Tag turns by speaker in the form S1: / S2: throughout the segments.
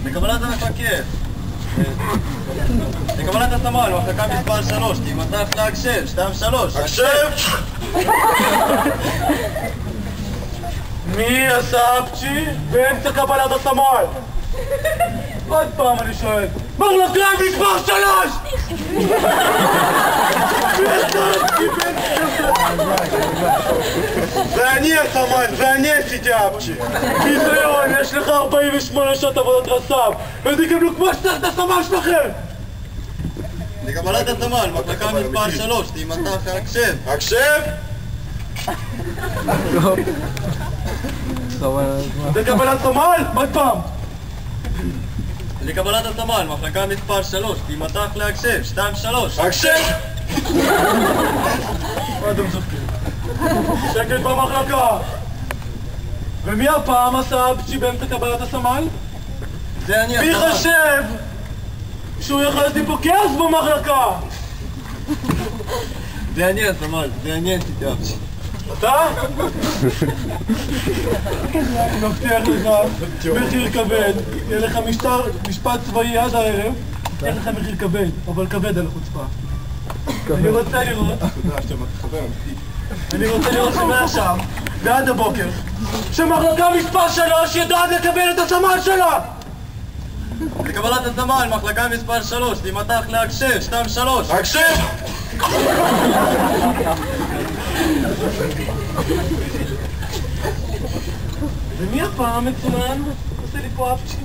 S1: לקבלת המפקד. לקבלת הסמל, מחלקה מספר 3, תימתח להקשב, 2-3.
S2: הקשב! מי הסבצ'י באמצע קבלת הסמל? עוד פעם אני שואל, מחלקה מספר 3! זה אני הסמל, זה אני עשיתי אפצ'י. ביזיון, יש לך 48 שעות עבודת רס"ב ותקבלו כמו שצריך את הסמל שלכם!
S1: לקבלת הסמל, מחלקה מספר 3, תימתח להקשב.
S2: הקשב! לקבלת סמל? עוד פעם!
S1: לקבלת הסמל, מחלקה מספר 3, תימתח להקשב, 2-3.
S2: הקשב! מה אתם צוחקים? שקט במחלקה! ומי הפעם הסבצ'י באמצע קבלת הסמל?
S1: זה אני
S2: מי
S1: הסמל.
S2: חשב שהוא יכול להיות לי פה כאוס במחלקה?
S1: זה אני הסמל, זה אני עשיתי אפצ'י.
S2: אתה? אני מבטיח לך מחיר כבד, יהיה לך משפט צבאי עד הערב, יהיה לך מחיר כבד, אבל כבד על החוצפה. אני רוצה לראות שמעכשיו ועד הבוקר שמחלקה מספר 3 יודעת לקבל את הסמל שלה!
S1: לקבלת הסמל, מחלקה מספר 3, תימתח להקשב, 2-3.
S2: הקשב! ומי הפעם מצוין? עושה לי פה אפצ'י?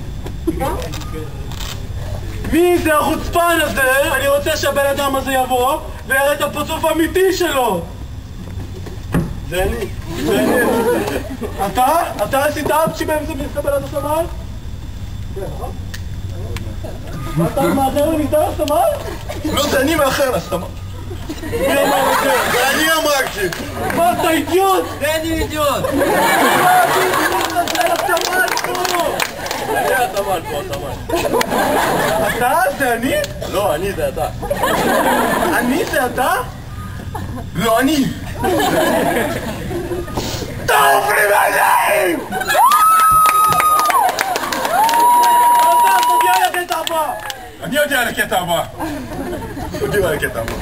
S2: מי זה החוצפן הזה? אני רוצה שהבן אדם הזה יבוא ויראה את הפרצוף האמיתי שלו! זה אני. אתה עשית אפצ'י באמצע קבלת הסמל? אתה מאחר למיטה הסמל? לא, זה אני מאחר לסמל. מי אמר את זה?
S1: זה אני אמרתי!
S2: מה, אתה אידיוט?
S1: זה אני אידיוט!
S2: זה הסמל פה!
S1: זה הסמל פה, הסמל.
S2: אתה? זה אני?
S1: לא, אני זה אתה.
S2: אני זה אתה? לא, אני! תעוף לי מהעיניים! אתה תודיע על הקטע הבא! אני יודע על הקטע הבא! תודיעו על הקטע הבא.